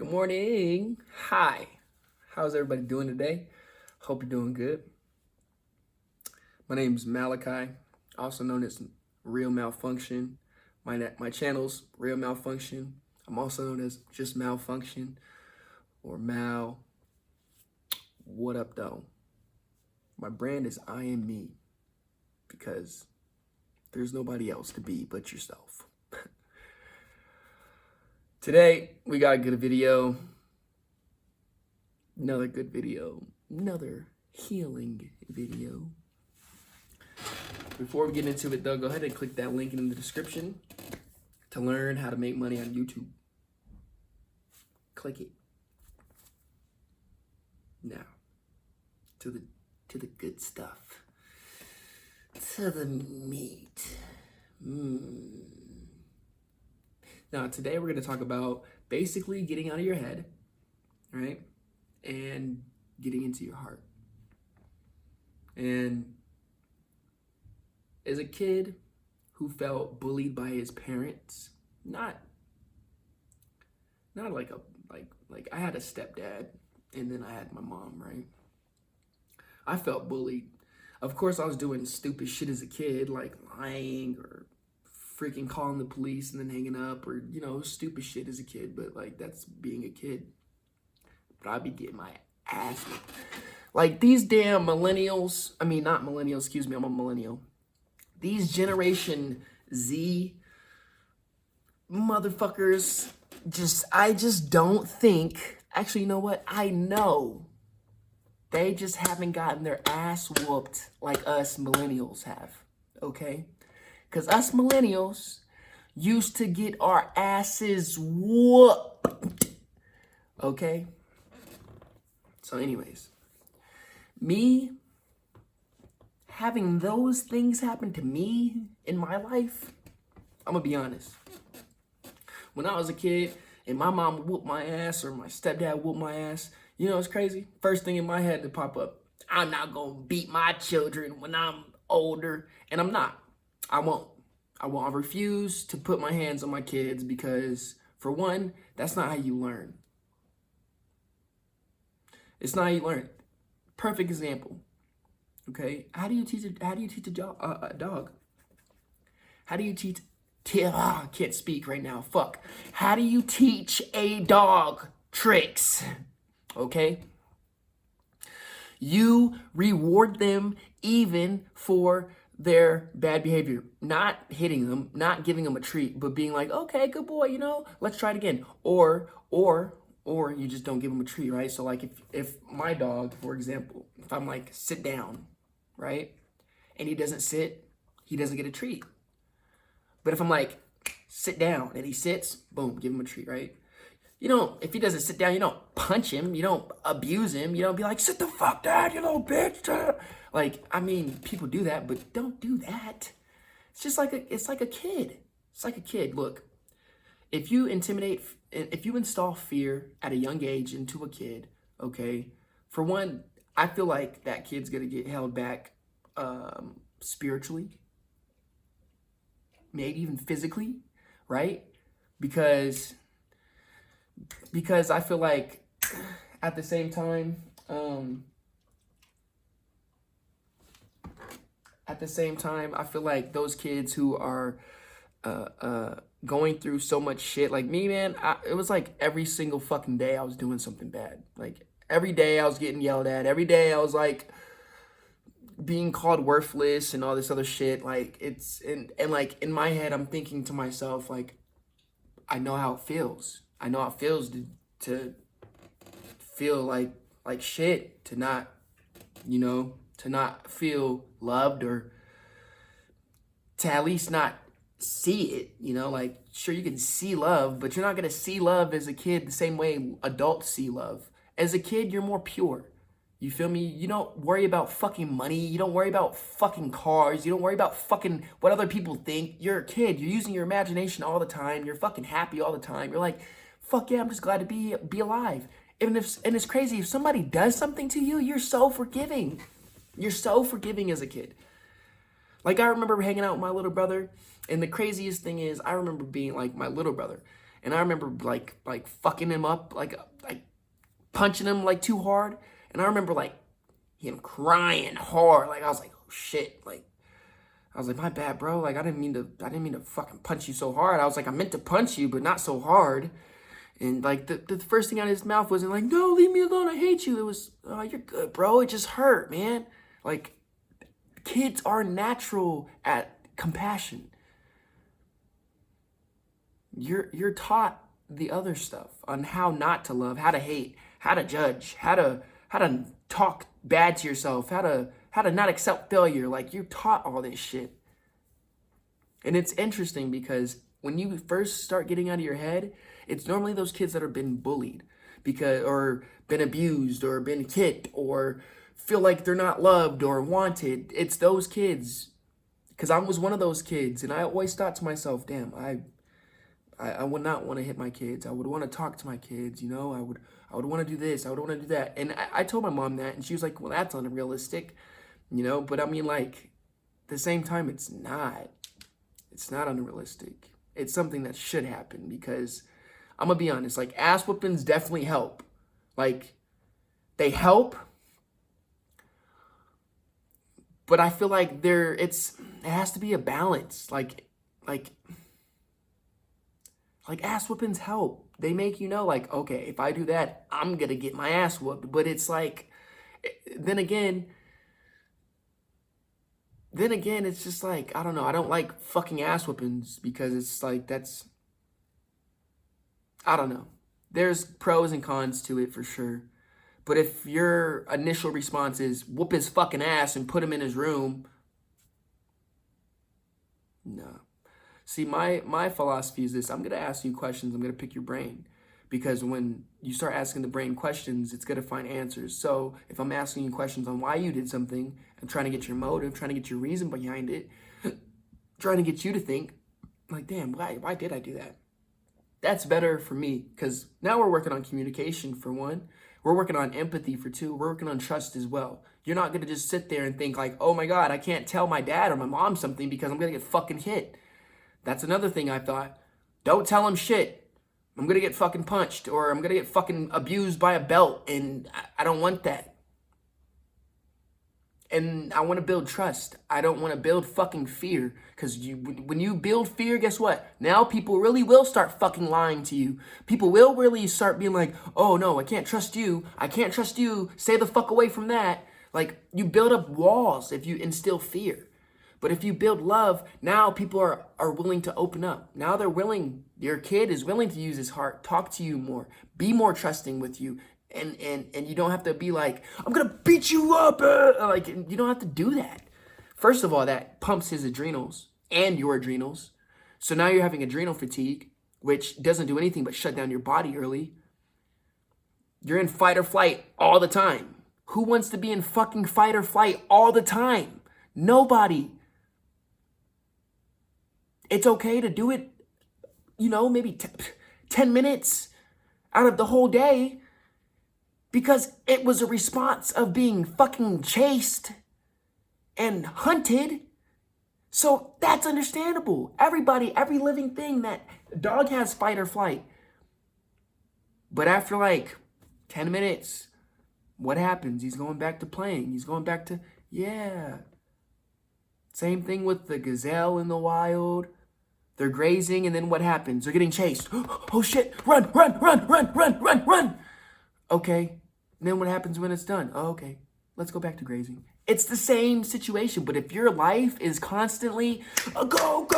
Good morning. Hi. How's everybody doing today? Hope you're doing good. My name is Malachi, also known as Real Malfunction. My channel's Real Malfunction. I'm also known as just Malfunction or Mal. What up, though? My brand is I am me because there's nobody else to be but yourself. Today, we got a good video. Another good video. Another healing video. Before we get into it, though, go ahead and click that link in the description to learn how to make money on YouTube. Click it. Now, to the good stuff. To the meat. Now, today we're going to talk about basically getting out of your head, right? And getting into your heart. And as a kid who felt bullied by his parents, not like I had a stepdad and then I had my mom, right? I felt bullied. Of course, I was doing stupid shit as a kid, like lying or freaking calling the police and then hanging up, or stupid shit as a kid, but like that's being a kid. But I'd be getting my ass whipped. Like these damn millennials, not millennials, excuse me, I'm a millennial. These Generation Z motherfuckers, I just don't think, actually, you know what? I know they just haven't gotten their ass whooped like us millennials have, okay? Because us millennials used to get our asses whooped, okay? So anyways, me having those things happen to me in my life, I'm gonna be honest. When I was a kid and my mom whooped my ass or my stepdad whooped my ass, you know what's crazy? First thing in my head to pop up, I'm not gonna beat my children when I'm older. And I'm not. I won't. I refuse to put my hands on my kids because, for one, that's not how you learn. It's not how you learn. Perfect example. Okay, how do you teach a dog? How do you teach? I can't speak right now. Fuck. How do you teach a dog tricks? Okay. You reward them even for their bad behavior, not hitting them, not giving them a treat, but being like, okay, good boy, let's try it again. Or you just don't give them a treat, right? So like if my dog, for example, if I'm like, sit down, right? And he doesn't sit, he doesn't get a treat. But if I'm like, sit down, and he sits, boom, give him a treat, right? If he doesn't sit down, you don't punch him, you don't abuse him, you don't be like, sit the fuck down, you little bitch. Like, people do that, but don't do that. It's just like it's like a kid. It's like a kid. Look, if you install fear at a young age into a kid, okay, for one, I feel like that kid's gonna get held back spiritually, maybe even physically, right? Because I feel like at the same time, I feel like those kids who are going through so much shit, like me, man, it was like every single fucking day I was doing something bad. Like every day I was getting yelled at. Every day I was like being called worthless and all this other shit. Like and like in my head, I'm thinking to myself, like, I know how it feels. I know how it feels to feel like shit, to not feel loved, or to at least not see it, like, sure, you can see love, but you're not going to see love as a kid the same way adults see love. As a kid, you're more pure. You feel me? You don't worry about fucking money. You don't worry about fucking cars. You don't worry about fucking what other people think. You're a kid. You're using your imagination all the time. You're fucking happy all the time. You're like, fuck yeah, I'm just glad to be alive. And it's crazy. If somebody does something to you, you're so forgiving. You're so forgiving as a kid. Like, I remember hanging out with my little brother, and the craziest thing is, I remember being like my little brother, And I remember like fucking him up, like punching him like too hard. And I remember like him crying hard. Like I was like, oh shit. Like I was like, my bad, bro. Like I didn't mean to fucking punch you so hard. I was like, I meant to punch you, but not so hard. And like the first thing out of his mouth wasn't like, no, leave me alone, I hate you. It was, oh, you're good, bro. It just hurt, man. Like kids are natural at compassion. You're taught the other stuff on how not to love, how to hate, how to judge, how to talk bad to yourself, how to not accept failure. Like you're taught all this shit. And it's interesting because when you first start getting out of your head, it's normally those kids that have been bullied because or been abused or been kicked or feel like they're not loved or wanted. It's those kids. Because I was one of those kids, and I always thought to myself, damn, I would not want to hit my kids. I would want to talk to my kids, you know? I would want to do this. I would want to do that. And I told my mom that, and she was like, well, that's unrealistic, you know? But I mean, like, at the same time, it's not. It's not unrealistic. It's something that should happen because I'm going to be honest, like, ass whoopings definitely help. Like, they help. But I feel like it has to be a balance. Like ass whoopings help. They make you know, like, okay, if I do that, I'm gonna get my ass whooped. But it's like, then again, it's just like, I don't know. I don't like fucking ass whoopings because it's like, I don't know. There's pros and cons to it for sure. But if your initial response is whoop his fucking ass and put him in his room, no. See, my philosophy is this. I'm going to ask you questions. I'm going to pick your brain. Because when you start asking the brain questions, it's going to find answers. So if I'm asking you questions on why you did something, I'm trying to get your motive, trying to get your reason behind it, trying to get you to think, like, damn, why did I do that? That's better for me because now we're working on communication for one. We're working on empathy for two. We're working on trust as well. You're not going to just sit there and think like, oh my God, I can't tell my dad or my mom something because I'm going to get fucking hit. That's another thing I thought. Don't tell him shit. I'm going to get fucking punched or I'm going to get fucking abused by a belt and I don't want that. And I want to build trust. I don't want to build fucking fear. Because when you build fear, guess what? Now people really will start fucking lying to you. People will really start being like, oh no, I can't trust you. I can't trust you. Stay the fuck away from that. Like, you build up walls if you instill fear. But if you build love, now people are willing to open up. Now they're willing, your kid is willing to use his heart, talk to you more, be more trusting with you. And you don't have to be like, I'm going to beat you up. Like, you don't have to do that. First of all, that pumps his adrenals and your adrenals. So now you're having adrenal fatigue, which doesn't do anything but shut down your body early. You're in fight or flight all the time. Who wants to be in fucking fight or flight all the time? Nobody. It's okay to do it, maybe 10 minutes out of the whole day. Because it was a response of being fucking chased and hunted. So that's understandable. Everybody, every living thing, that dog has fight or flight. But after like 10 minutes, what happens? He's going back to playing. He's going back to, yeah. Same thing with the gazelle in the wild. They're grazing and then what happens? They're getting chased. Oh shit, run. Okay. And then what happens when it's done? Oh, okay. Let's go back to grazing. It's the same situation. But if your life is constantly go,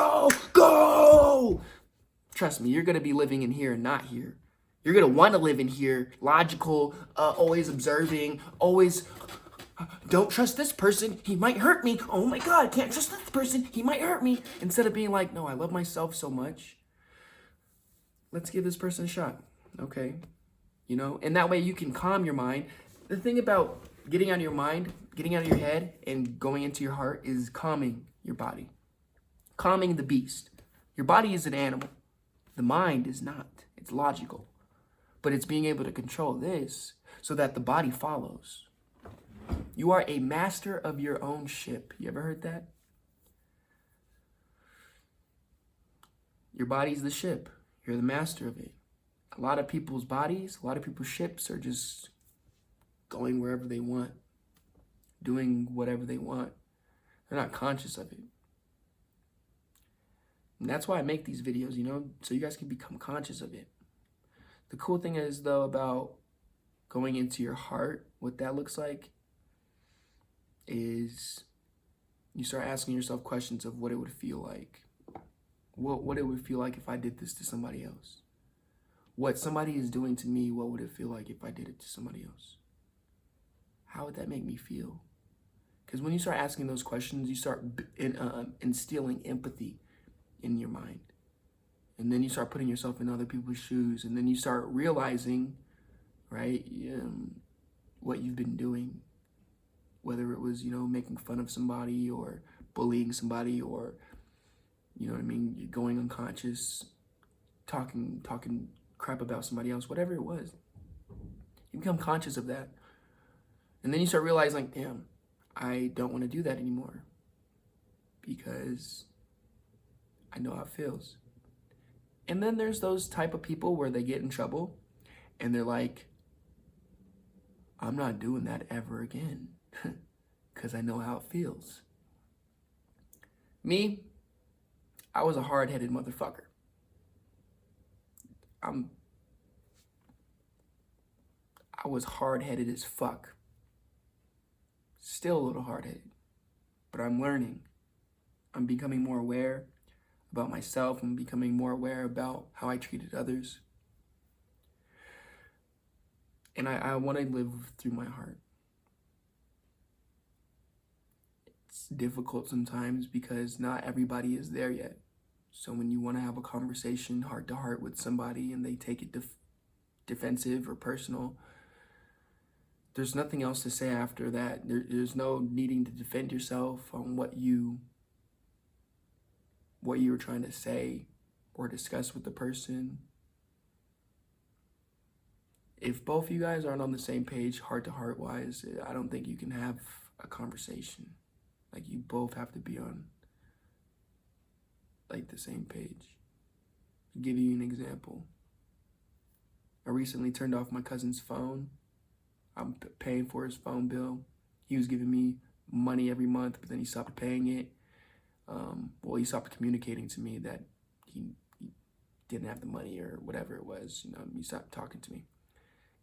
trust me, you're going to be living in here and not here. You're going to want to live in here, logical, always observing, always, don't trust this person. He might hurt me. Oh my God, can't trust this person. He might hurt me. Instead of being like, no, I love myself so much. Let's give this person a shot. Okay. And that way you can calm your mind. The thing about getting out of your mind, getting out of your head, and going into your heart is calming your body. Calming the beast. Your body is an animal. The mind is not. It's logical. But it's being able to control this so that the body follows. You are a master of your own ship. You ever heard that? Your body's the ship. You're the master of it. A lot of people's bodies, a lot of people's ships are just going wherever they want, doing whatever they want. They're not conscious of it. And that's why I make these videos, you know, so you guys can become conscious of it. The cool thing is, though, about going into your heart, what that looks like is you start asking yourself questions of what it would feel like. What it would feel like if I did this to somebody else. What somebody is doing to me, what would it feel like if I did it to somebody else? How would that make me feel? Because when you start asking those questions, you start instilling empathy in your mind. And then you start putting yourself in other people's shoes. And then you start realizing, right, what you've been doing. Whether it was, you know, making fun of somebody or bullying somebody or, you know what I mean, you're going unconscious, talking crap about somebody else, whatever it was. You become conscious of that. And then you start realizing, like, damn, I don't want to do that anymore because I know how it feels. And then there's those type of people where they get in trouble and they're like, I'm not doing that ever again because I know how it feels. Me, I was a hard-headed motherfucker. I was hard-headed as fuck. Still a little hard-headed, but I'm learning. I'm becoming more aware about myself. I'm becoming more aware about how I treated others. And I want to live through my heart. It's difficult sometimes because not everybody is there yet. So when you want to have a conversation heart to heart with somebody and they take it defensive or personal, there's nothing else to say after that. There's no needing to defend yourself on what you were trying to say or discuss with the person. If both of you guys aren't on the same page, heart to heart wise, I don't think you can have a conversation. Like, you both have to be on, like, the same page. I'll give you an example. I recently turned off my cousin's phone. I'm paying for his phone bill. He was giving me money every month, but then he stopped paying it. He stopped communicating to me that he didn't have the money or whatever it was. You know, he stopped talking to me.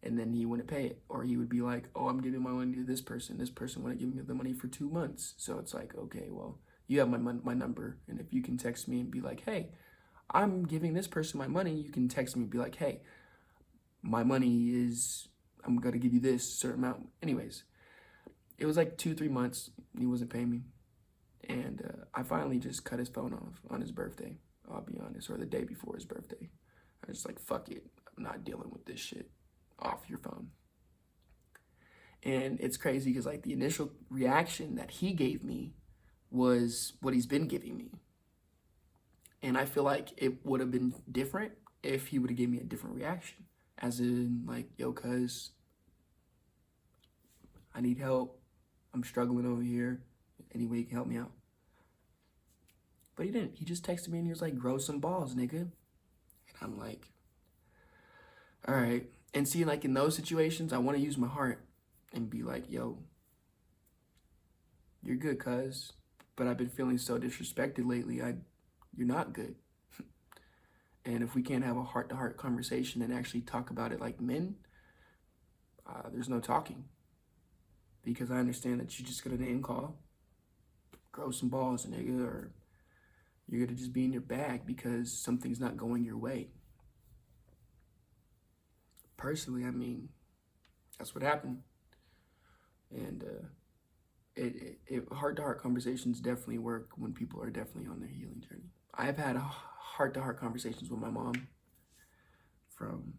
And then he wouldn't pay it. Or he would be like, oh, I'm giving my money to this person. This person wouldn't give me the money for 2 months. So it's like, okay, well, you have my number. And if you can text me and be like, hey, I'm giving this person my money, you can text me and be like, hey, my money is, I'm going to give you this certain amount. Anyways, it was like 2-3 months. He wasn't paying me. And I finally just cut his phone off on his birthday, I'll be honest, or the day before his birthday. I was just like, fuck it. I'm not dealing with this shit. Off your phone. And it's crazy because, like, the initial reaction that he gave me was what he's been giving me. And I feel like it would have been different if he would have given me a different reaction. As in, like, yo, cuz I need help. I'm struggling over here. Any way you can help me out. But he didn't. He just texted me and he was like, grow some balls, nigga. And I'm like, all right. And see, like, in those situations, I want to use my heart and be like, yo, you're good, cuz, but I've been feeling so disrespected lately. You're not good. And if we can't have a heart-to-heart conversation and actually talk about it like men, there's no talking. Because I understand that you just got a name call, grow some balls, nigga, or you're going to just be in your bag because something's not going your way. Personally, I mean, that's what happened. And heart-to-heart conversations definitely work when people are definitely on their healing journey. I've had heart-to-heart conversations with my mom from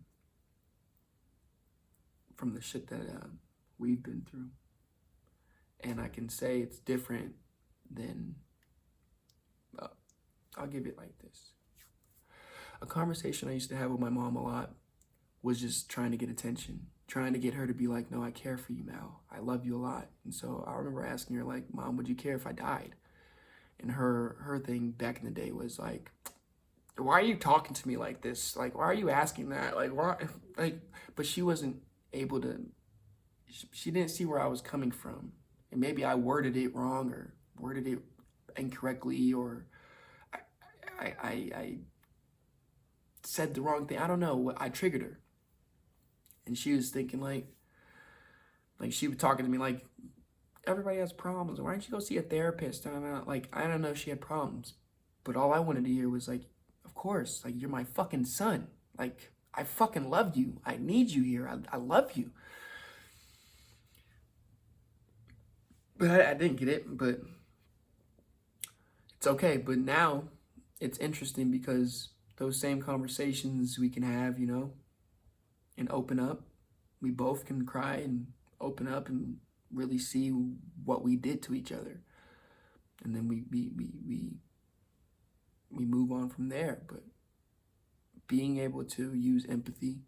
the shit that we've been through. And I can say it's different than, I'll give it like this. A conversation I used to have with my mom a lot was just trying to get attention, trying to get her to be like, no, I care for you, Mal. I love you a lot. And so I remember asking her, like, Mom, would you care if I died? And her thing back in the day was like, why are you talking to me like this? Like, why are you asking that? Like, why? Like, but she wasn't able to, she didn't see where I was coming from. And maybe I worded it wrong or worded it incorrectly, or I said the wrong thing. I don't know. I triggered her. And she was thinking like she was talking to me like, everybody has problems. Why don't you go see a therapist? And I'm not, like, I don't know if she had problems. But all I wanted to hear was like, of course, like, you're my fucking son. Like, I fucking love you. I need you here. I love you. But I didn't get it, but it's okay. But now it's interesting because those same conversations we can have, you know, and open up. We both can cry and open up and really see what we did to each other. And then we move on from there. But being able to use empathy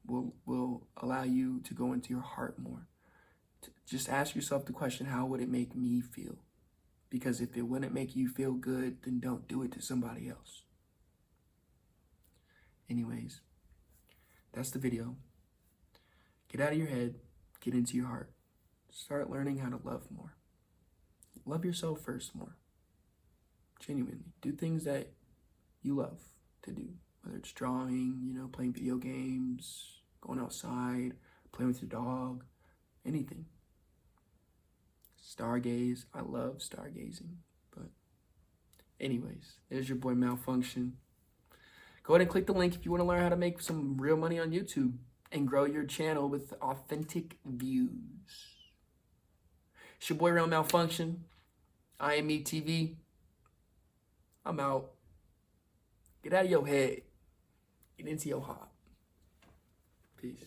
will allow you to go into your heart more. Just ask yourself the question, how would it make me feel? Because if it wouldn't make you feel good, then don't do it to somebody else. Anyways, that's the video. Get out of your head, get into your heart. Start learning how to love more. Love yourself first more. Genuinely. Do things that you love to do. Whether it's drawing, you know, playing video games, going outside, playing with your dog, anything. Stargaze. I love stargazing. But anyways, there's your boy Malfunction. Go ahead and click the link if you want to learn how to make some real money on YouTube and grow your channel with authentic views. It's your boy Real Malfunction. IME TV. I'm out. Get out of your head. Get into your heart. Peace.